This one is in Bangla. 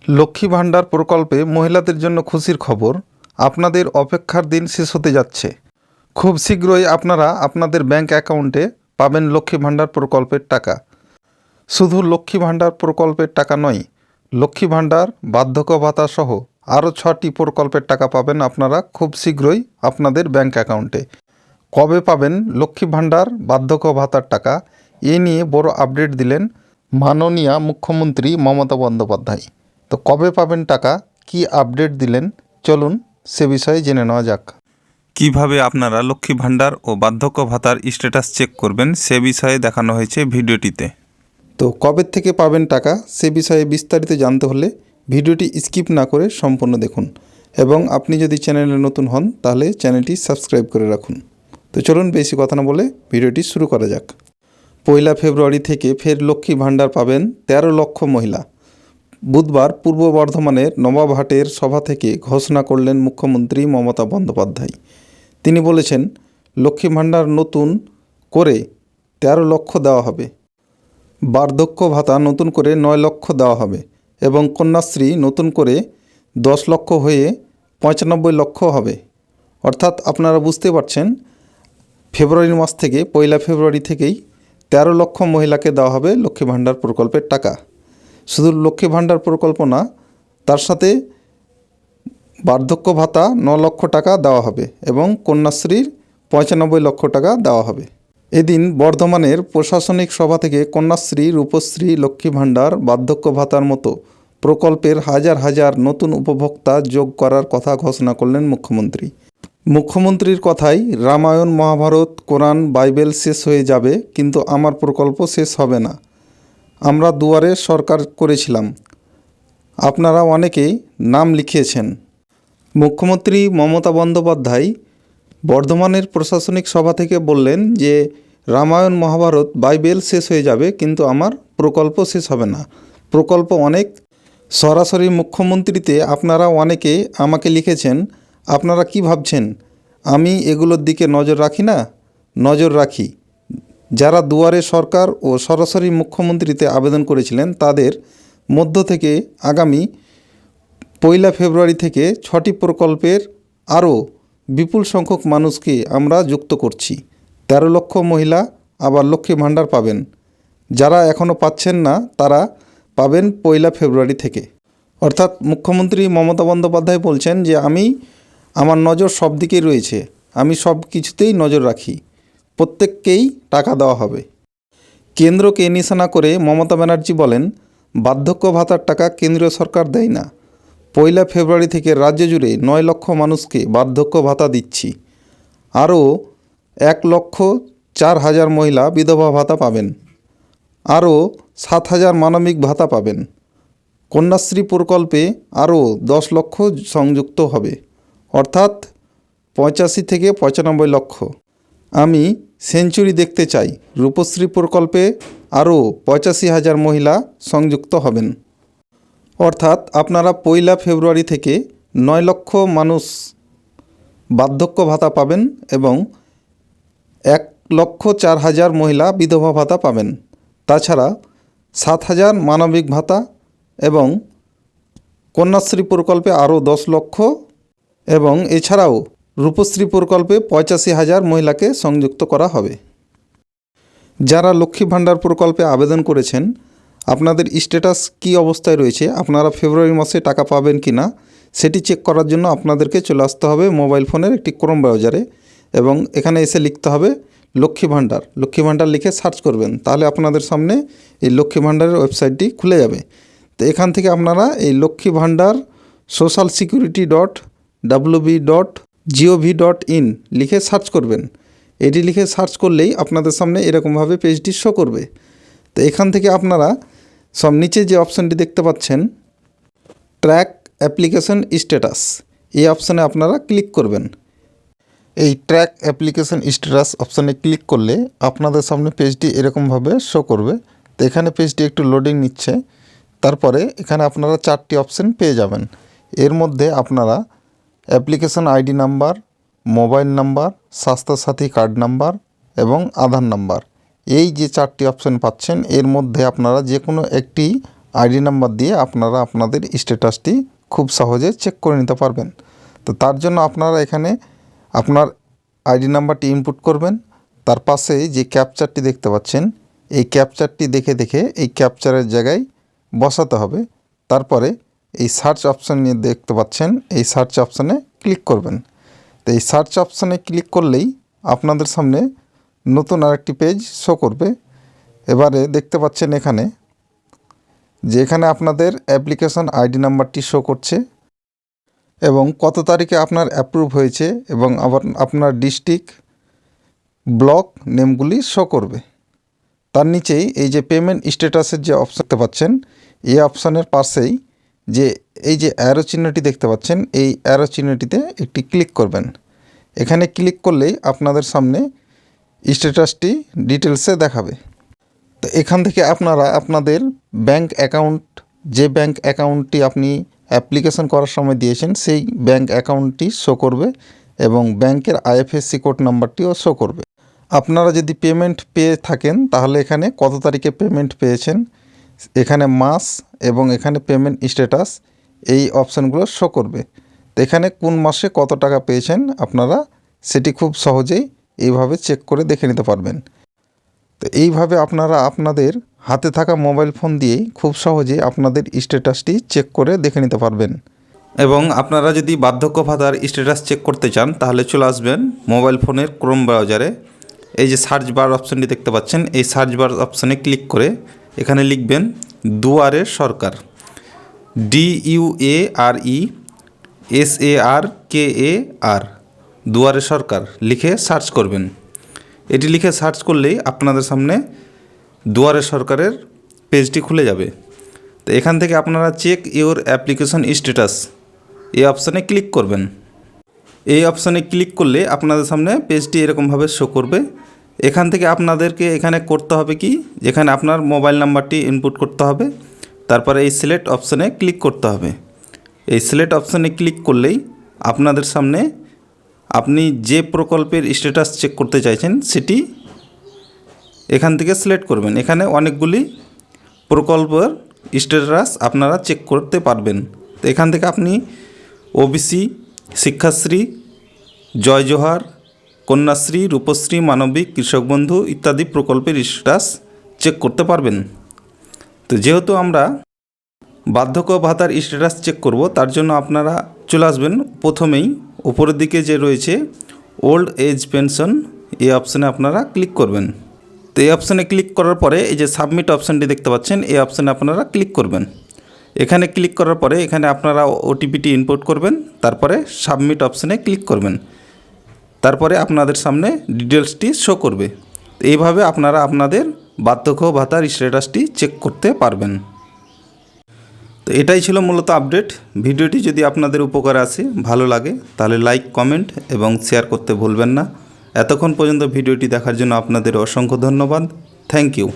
লক্ষ্মী ভাণ্ডার প্রকল্পে মহিলাদের জন্য খুশির খবর। আপনাদের অপেক্ষার দিন শেষ হতে যাচ্ছে। খুব শীঘ্রই আপনারা আপনাদের ব্যাংক অ্যাকাউন্টে পাবেন লক্ষ্মী ভাণ্ডার প্রকল্পের টাকা। শুধু লক্ষ্মী ভাণ্ডার প্রকল্পের টাকা নয়, লক্ষ্মী ভাণ্ডার, বার্ধক্য ভাতা সহ আরও 6টি প্রকল্পের টাকা পাবেন আপনারা খুব শীঘ্রই আপনাদের ব্যাংক অ্যাকাউন্টে। কবে পাবেন লক্ষ্মী ভাণ্ডার, বার্ধক্য ভাতার টাকা, এ নিয়ে বড় আপডেট দিলেন মাননীয় মুখ্যমন্ত্রী মমতা বন্দ্যোপাধ্যায়। তো কবে পাবেন টাকা, কি আপডেট দিলেন, চলুন সে বিষয়ে জেনে নেওয়া যাক। কিভাবে আপনারা লক্ষ্মী ভাণ্ডার ও বার্ধক্য ভাতার স্ট্যাটাস চেক করবেন সে বিষয়ে দেখানো হয়েছে ভিডিওটিতে। তো কবে থেকে পাবেন টাকা সে বিষয়ে বিস্তারিত জানতে হলে ভিডিওটি স্কিপ না করে সম্পূর্ণ দেখুন, এবং আপনি যদি চ্যানেলে নতুন হন তাহলে চ্যানেলটি সাবস্ক্রাইব করে রাখুন। তো চলুন বেশি কথা না বলে ভিডিওটি শুরু করা যাক। 1 ফেব্রুয়ারি থেকে ফের লক্ষ্মী ভাণ্ডার পাবেন 13 লক্ষ মহিলা। বুধবার পূর্ব বর্ধমানের নবাবহাটের সভা থেকে ঘোষণা করলেন মুখ্যমন্ত্রী মমতা বন্দ্যোপাধ্যায়। তিনি বলেছেন, লক্ষ্মী ভাণ্ডার নতুন করে 13 লক্ষ দেওয়া হবে, বার্ধক্য ভাতা নতুন করে 9 লক্ষ দেওয়া হবে এবং কন্যাশ্রী নতুন করে 10 লক্ষ হয়ে 95 লক্ষ হবে। অর্থাৎ আপনারা বুঝতে পারছেন, ফেব্রুয়ারি মাস থেকে 1 ফেব্রুয়ারি থেকেই 13 লক্ষ মহিলাকে দেওয়া হবে লক্ষ্মী ভাণ্ডার প্রকল্পের টাকা। শুধু লক্ষ্মী ভাণ্ডার প্রকল্প না, তার সাথে বার্ধক্য ভাতা 9 লক্ষ টাকা দেওয়া হবে এবং কন্যাশ্রীর 95 লক্ষ টাকা দেওয়া হবে। এদিন বর্ধমানের প্রশাসনিক সভা থেকে কন্যাশ্রী, রূপশ্রী, লক্ষ্মী ভাণ্ডার, বার্ধক্য ভাতার মতো প্রকল্পের হাজার হাজার নতুন উপভোক্তা যোগ করার কথা ঘোষণা করলেন মুখ্যমন্ত্রী। মুখ্যমন্ত্রীর কথায়, রামায়ণ, মহাভারত, কোরআন, বাইবেল শেষ হয়ে যাবে, কিন্তু আমার প্রকল্প শেষ হবে না। আমরা দুয়ারে সরকার করেছিলাম, আপনারা অনেকেই নাম লিখিয়েছেন। মুখ্যমন্ত্রী মমতা বন্দ্যোপাধ্যায় বর্ধমানের প্রশাসনিক সভা থেকে বললেন যে রামায়ণ, মহাভারত, বাইবেল শেষ হয়ে যাবে, কিন্তু আমার প্রকল্প শেষ হবে না। প্রকল্প অনেক। সরাসরি মুখ্যমন্ত্রীতে আপনারা অনেকে আমাকে লিখেছেন, আপনারা কি ভাবছেন আমি এগুলোর দিকে নজর রাখি না? নজর রাখি। যারা দুয়ারে সরকার ও সরাসরি মুখ্যমন্ত্রীতে আবেদন করেছিলেন তাদের মধ্য থেকে আগামী 1 ফেব্রুয়ারি থেকে 6টি প্রকল্পের আরও বিপুল সংখ্যক মানুষকে আমরা যুক্ত করছি। 13 লক্ষ মহিলা আবার লক্ষ্মী ভাণ্ডার পাবেন। যারা এখনও পাচ্ছেন না তারা পাবেন 1 ফেব্রুয়ারি থেকে। অর্থাৎ মুখ্যমন্ত্রী মমতা বন্দ্যোপাধ্যায় বলছেন যে আমার নজর সব দিকেই রয়েছে, আমি সব কিছুতেই নজর রাখি, প্রত্যেককেই টাকা দেওয়া হবে। কেন্দ্রকে নিশানা করে মমতা ব্যানার্জি বলেন, বার্ধক্য ভাতার টাকা কেন্দ্রীয় সরকার দেয় না। 1 ফেব্রুয়ারি থেকে রাজ্য জুড়ে 9 লক্ষ মানুষকে বার্ধক্য ভাতা দিচ্ছি। আরও 1,04,000 মহিলা বিধবা ভাতা পাবেন। আরও 7,000 মানবিক ভাতা পাবেন। কন্যাশ্রী প্রকল্পে আরও 10 লক্ষ সংযুক্ত হবে, অর্থাৎ 85 থেকে 95 লক্ষ। আমি সেঞ্চুরি দেখতে চাই। রূপশ্রী প্রকল্পে আরও 85,000 মহিলা সংযুক্ত হবেন। অর্থাৎ আপনারা 1 ফেব্রুয়ারি থেকে 9 লক্ষ মানুষ বার্ধক্য ভাতা পাবেন এবং 1,04,000 মহিলা বিধবা ভাতা পাবেন। তাছাড়া 7,000 মানবিক ভাতা এবং কন্যাশ্রী প্রকল্পে আরও 10 লক্ষ, এবং এছাড়াও রূপশ্রী প্রকল্পে 85,000 মহিলাকে সংযুক্ত করা হবে। যারা লক্ষ্মী ভাণ্ডার প্রকল্পে আবেদন করেছেন, আপনাদের স্ট্যাটাস কী অবস্থায় রয়েছে, আপনারা ফেব্রুয়ারি মাসে টাকা পাবেন কি না সেটি চেক করার জন্য আপনাদেরকে চলে আসতে হবে মোবাইল ফোনের একটি ক্রোম ব্রাউজারে, এবং এখানে এসে লিখতে হবে লক্ষ্মী ভাণ্ডার। লক্ষ্মী ভাণ্ডার লিখে সার্চ করবেন, তাহলে আপনাদের সামনে এই লক্ষ্মী ভাণ্ডারের ওয়েবসাইটটি খুলে যাবে। তো এখান থেকে আপনারা এই লক্ষ্মী ভাণ্ডার socialsecurity.wb.gov.in লিখে সার্চ করবেন। এটি লিখে সার্চ করলেই আপনাদের সামনে এরকমভাবে পেজটি শো করবে। তো এখান থেকে আপনারা সব নিচে যে অপশানটি দেখতে পাচ্ছেন, ট্র্যাক অ্যাপ্লিকেশন স্ট্যাটাস, এই অপশানে আপনারা ক্লিক করবেন। এই ট্র্যাক অ্যাপ্লিকেশন স্ট্যাটাস অপশানে ক্লিক করলে আপনাদের সামনে পেজটি এরকমভাবে শো করবে। তো এখানে পেজটি একটু লোডিং নিচ্ছে। তারপরে এখানে আপনারা 4টি অপশান পেয়ে যাবেন। এর মধ্যে আপনারা application ID number, mobile number, Swasthya Sathi card number এবং আধার নাম্বার, এই যে 4টি অপশান পাচ্ছেন, এর মধ্যে আপনারা যে কোনো একটি আইডি নাম্বার দিয়ে আপনারা আপনাদের স্ট্যাটাসটি খুব সহজে চেক করে নিতে পারবেন। তো তার জন্য আপনারা এখানে আপনার আইডি নাম্বারটি ইনপুট করবেন, তার পাশে যে ক্যাপচারটি দেখতে পাচ্ছেন এই ক্যাপচারটি দেখে দেখে এই ক্যাপচারের জায়গায় বসাতে হবে। তারপরে এই সার্চ অপশান নিয়ে দেখতে পাচ্ছেন এই সার্চ অপশানে ক্লিক করবেন। তো এই সার্চ অপশানে ক্লিক করলেই আপনাদের সামনে নতুন আরেকটি পেজ শো করবে। এবারে দেখতে পাচ্ছেন এখানে যে এখানে আপনাদের অ্যাপ্লিকেশন আইডি নাম্বারটি শো করছে এবং কত তারিখে আপনার অ্যাপ্রুভ হয়েছে এবং আবার আপনার ডিস্ট্রিক্ট ব্লক নেমগুলি শো করবে। তার নিচেই এই যে পেমেন্ট স্ট্যাটাসের যে অপশন দেখতে পাচ্ছেন এই অপশানের পাশেই যে এই যে অ্যারো চিহ্নটি দেখতে পাচ্ছেন এই অ্যারো চিহ্নটিতে একটি ক্লিক করবেন। এখানে ক্লিক করলেই আপনাদের সামনে স্ট্যাটাসটি ডিটেলসে দেখাবে। তো এখান থেকে আপনারা আপনাদের ব্যাংক অ্যাকাউন্ট যে ব্যাংক অ্যাকাউন্টটি আপনি অ্যাপ্লিকেশন করার সময় দিয়েছেন সেই ব্যাংক অ্যাকাউন্টটি শো করবে এবং ব্যাংকের আইএফএসসি কোড নাম্বারটিও শো করবে। আপনারা যদি পেমেন্ট পেয়ে থাকেন তাহলে এখানে কত তারিখে পেমেন্ট পেয়েছেন, এখানে মাস এবং এখানে পেমেন্ট স্ট্যাটাস এই অপশানগুলো শো করবে। তো এখানে কোন মাসে কত টাকা পেয়েছেন আপনারা সেটি খুব সহজেই এইভাবে চেক করে দেখে নিতে পারবেন। তো এইভাবে আপনারা আপনাদের হাতে থাকা মোবাইল ফোন দিয়েই খুব সহজে আপনাদের স্ট্যাটাসটি চেক করে দেখে নিতে পারবেন। এবং আপনারা যদি বার্ধক্য ভাতার স্ট্যাটাস চেক করতে চান তাহলে চলে আসবেন মোবাইল ফোনের ক্রোম ব্রাউজারে। এই যে সার্চ বার অপশানটি দেখতে পাচ্ছেন এই সার্চ বার অপশানে ক্লিক করে এখানে লিখবেন দুয়ারে সরকার, DUARESARKAR, দুয়ারে সরকার লিখে সার্চ করবেন। এটি লিখে সার্চ করলেই আপনাদের সামনে দুয়ারে সরকারের পেজটি খুলে যাবে। তো এখান থেকে আপনারা চেক ইওর অ্যাপ্লিকেশন স্ট্যাটাস এই অপশানে ক্লিক করবেন। এই অপশানে ক্লিক করলে আপনাদের সামনে পেজটি এরকমভাবে শো করবে। এখান থেকে আপনাদেরকে এখানে করতে হবে কি, যেখানে আপনার মোবাইল নাম্বারটি ইনপুট করতে হবে, তারপরে এই সিলেক্ট অপশানে ক্লিক করতে হবে। এই সিলেক্ট অপশানে ক্লিক করলেই আপনাদের সামনে আপনি যে প্রকল্পের স্ট্যাটাস চেক করতে চাইছেন সেটি এখান থেকে সিলেক্ট করবেন। এখানে অনেকগুলি প্রকল্পের স্ট্যাটাস আপনারা চেক করতে পারবেন। তো এখান থেকে আপনি ওবিসি, শিক্ষাশ্রী, জয় জোহার, কন্যাশ্রী, রূপশ্রী, মানবিক, কৃষক বন্ধু ইত্যাদি প্রকল্পের স্ট্যাটাস চেক করতে পারবেন। তো যেহেতু আমরা বার্ধক্য ভাতার স্ট্যাটাস চেক করব তার জন্য আপনারা চলে আসবেন প্রথমেই উপরের দিকে যে রয়েছে ওল্ড এজ পেনশন এই অপশানে আপনারা ক্লিক করবেন। তো এই অপশানে ক্লিক করার পরে এই যে সাবমিট অপশানটি দেখতে পাচ্ছেন এই অপশানে আপনারা ক্লিক করবেন। এখানে ক্লিক করার পরে এখানে আপনারা ওটিপিটি ইনপুট করবেন, তারপরে সাবমিট অপশানে ক্লিক করবেন। তারপরে আপনাদের সামনে ডিটেলসটি শো করবে। এইভাবে আপনারা আপনাদের বার্ধক্য ভাতার স্ট্যাটাসটি চেক করতে পারবেন। তো এটাই ছিল মূলত আপডেট। ভিডিওটি যদি আপনাদের উপকারে আসে, ভালো লাগে তাহলে লাইক, কমেন্ট এবং শেয়ার করতে ভুলবেন না। এতক্ষণ পর্যন্ত ভিডিওটি দেখার জন্য আপনাদের অসংখ্য ধন্যবাদ। Thank you.